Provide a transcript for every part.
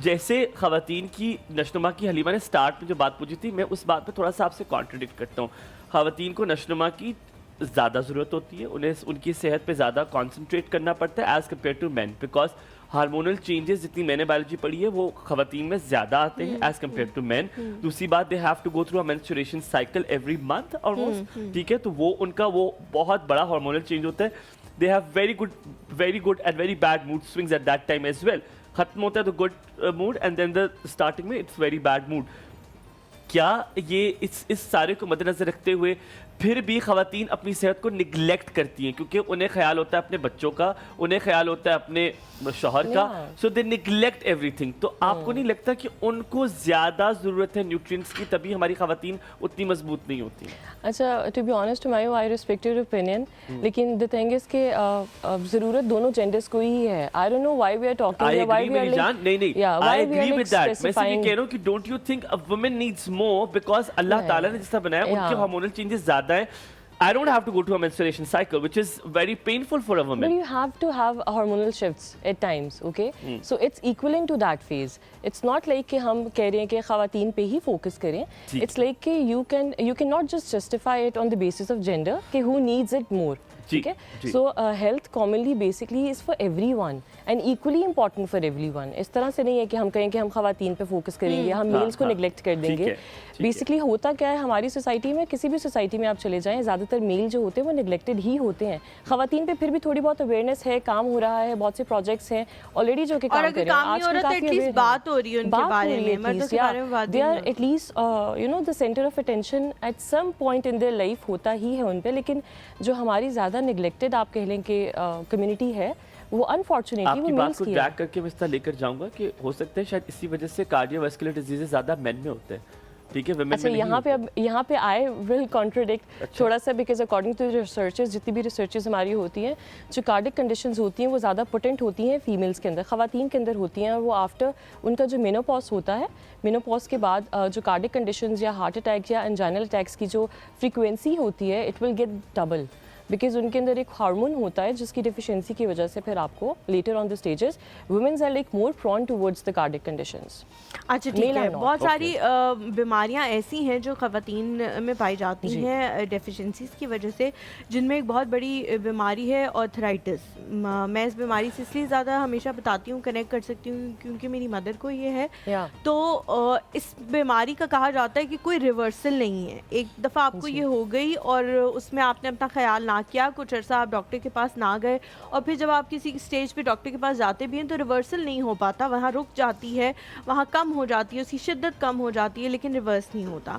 جیسے خواتین کی نشونما کی حلیمہ نے سٹارٹ میں جو بات پوچھی تھی، میں اس بات پہ تھوڑا سا آپ سے کانٹرڈکٹ کرتا ہوں. خواتین کو نشونما کی زیادہ ضرورت ہوتی ہے، انہیں ان کی صحت پہ زیادہ کانسنٹریٹ کرنا پڑتا ہے as compare to men, because hormonal changes جتنی میں نے بایولوجی پڑھی ہے وہ خواتین میں زیادہ آتے ہیں ایز کمپیئر ٹو مین. دوسری بات، they have to go through a menstruation cycle every month almost, ٹھیک ہے؟ تو وہ ان کا وہ بہت بڑا ہارمونل چینج ہوتا ہے. They have very good and very bad mood swings at that time as well. ختم ہوتا ہے تو good mood and then the starting میں اٹس ویری بیڈ موڈ. کیا یہ اس سارے کو مد نظر رکھتے ہوئے پھر بھی خواتین اپنی صحت کو نگلیکٹ کرتی ہیں کیونکہ انہیں خیال ہوتا ہے اپنے بچوں کا، انہیں خیال ہوتا ہے اپنے شوہر کا، سو دے نگلیکٹ ایوری تھنگ. تو آپ کو نہیں لگتا کہ ان کو زیادہ ضرورت ہے نیوٹرینٹس کی، تبھی ہماری خواتین اتنی مضبوط نہیں ہوتی ہیں؟ اچھا، ٹو بی آنیسٹ مائیو، آئی ریسپیکٹ یور اوپینین، لیکن دا تھنگ از کہ ضرورت دونوں جینڈرس کو ہی ہے. I don't know why we are talking, why we are نہیں آئی ایگری ود دیٹ. میں صرف یہ کہہ رہا ہوں کہ don't you think a woman needs more because اللہ تعالیٰ نے جس طرح بنایا ان کے ہارمونل چینجز زیادہ ہیں. I don't have to go to a menstruation cycle, which is very painful for a woman. But you have to have hormonal shifts at times, okay? So it's equivalent to that phase. It's not like کہ ہم کہہ رہے ہیں کہ خواتین پہ ہی focus کریں. It's like کہ you cannot just justify it on the basis of gender کہ who needs it more. ٹھیک ہے؟ So health commonly basically is for everyone and equally important for everyone. اس طرح سے نہیں ہے کہ ہم کہیں کہ ہم خواتین پہ فوکس کریں گے، ہم میلس کو نگلیکٹ کر دیں گے. بیسکلی ہوتا کیا ہے ہماری سوسائٹی میں، کسی بھی سوسائٹی میں آپ چلے جائیں، زیادہ تر میل جو ہوتے ہیں وہ نگلیکٹڈ ہی ہوتے ہیں. خواتین پہ پھر بھی تھوڑی بہت اویئرنیس ہے، کام ہو رہا ہے، بہت سے پروجیکٹس ہیں آلریڈی جو کہ کام کر رہے ہیں. آج کل کافی بات ہو رہی ہے ان کے بارے میں، they are at least you know the centre of attention at some point in their life ہوتا ہی ہے ان پہ. لیکن جو ہماری زیادہ نگلیکٹڈ آپ کہہ لیں کہ کمیونٹی ہے، وہ انفارچونیٹلی وہ میلز کی ہے. آپ کی بات کو ڈریگ کر کے میں اس طرح لے کر جاؤں گا کہ ہو سکتا ہے شاید اسی وجہ سے کارڈیو ویسکولر ڈیزیزز زیادہ مین میں ہوتے ہیں، ٹھیک ہے؟ اچھا، یہاں پہ آئی ول کانٹرڈکٹ تھوڑا سا، بیکاز اکارڈنگ ٹو ریسرچز، جتنی بھی ریسرچز ہماری ہوتی ہیں، جو کارڈک کنڈیشنز ہوتی ہیں وہ زیادہ پوٹنٹ ہوتی ہیں فیمیلز کے اندر، خواتین کے اندر ہوتی ہیں. وہ آفٹر ان کا جو مینوپاز ہوتا ہے، مینوپاز کے بعد جو کارڈک کنڈیشنز یا ہارٹ اٹیک یا انجائنل اٹیکس کی جو فریکوینسی ہوتی ہے، it will get double, because ان کے اندر ایک ہارمون ہوتا ہے جس کی ڈیفیشنسی کی وجہ سے پھر آپ کو later on the stages women's are like more prone towards the cardiac conditions. اچھا ٹھیک ہے. بہت ساری بیماریاں ایسی ہیں جو خواتین میں پائی جاتی ہیں ڈیفیشنسیز کی وجہ سے، جن میں ایک بہت بڑی بیماری ہے آرتھرائٹس. میں اس بیماری سے اس لیے زیادہ ہمیشہ بتاتی ہوں، کنیکٹ کر سکتی ہوں کیونکہ میری مدر کو یہ ہے. تو اس بیماری کا کہا جاتا ہے کہ کوئی ریورسل نہیں ہے. ایک دفعہ آپ کو یہ ہو گئی اور اس میں آپ نے اپنا خیال نہ کیا، کچھ عرصہ آپ ڈاکٹر کے پاس نہ گئے، اور پھر جب آپ کسی اسٹیج پہ ڈاکٹر کے پاس جاتے بھی ہیں تو ریورسل نہیں ہو پاتا، وہاں رک جاتی ہے، وہاں کم ہو جاتی ہے، اس کی شدت کم ہو جاتی ہے، لیکن ریورس نہیں ہوتا.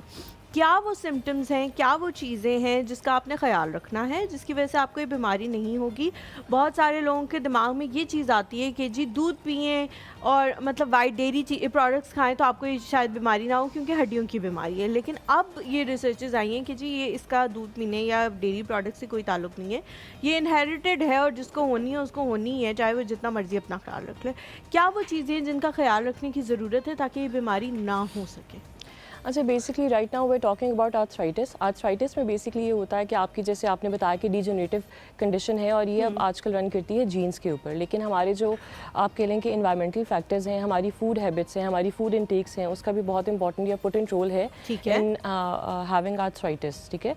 کیا وہ سمٹمز ہیں، کیا وہ چیزیں ہیں جس کا آپ نے خیال رکھنا ہے جس کی وجہ سے آپ کو یہ بیماری نہیں ہوگی؟ بہت سارے لوگوں کے دماغ میں یہ چیز آتی ہے کہ جی دودھ پئیں اور مطلب وائٹ ڈیری پروڈکٹس کھائیں تو آپ کو یہ شاید بیماری نہ ہو کیونکہ ہڈیوں کی بیماری ہے. لیکن اب یہ ریسرچز آئی ہیں کہ جی یہ اس کا دودھ پینے یا ڈیری پروڈکٹ سے کوئی تعلق نہیں ہے، یہ انہیریٹڈ ہے اور جس کو ہونی ہے اس کو ہونی ہے، چاہے وہ جتنا مرضی اپنا خیال رکھ لے. کیا وہ چیزیں جن کا خیال رکھنے کی ضرورت ہے تاکہ یہ بیماری نہ ہو سکے؟ اچھا، basically right now we are talking about arthritis. Arthritis میں بیسکلی یہ ہوتا ہے کہ آپ کی، جیسے آپ نے بتایا کہ ڈیجنریٹو کنڈیشن ہے اور یہ اب آج کل رن کرتی ہے جینس کے اوپر. لیکن ہمارے جو آپ کہہ لیں کہ انوائرمنٹل فیکٹرز ہیں، ہماری فوڈ ہیبٹس ہیں، ہماری فوڈ انٹیکس ہیں، اس کا بھی بہت امپورٹنٹ یا پوٹنٹ رول ہے ان ہیونگ آرتھرائٹس. ٹھیک ہے؟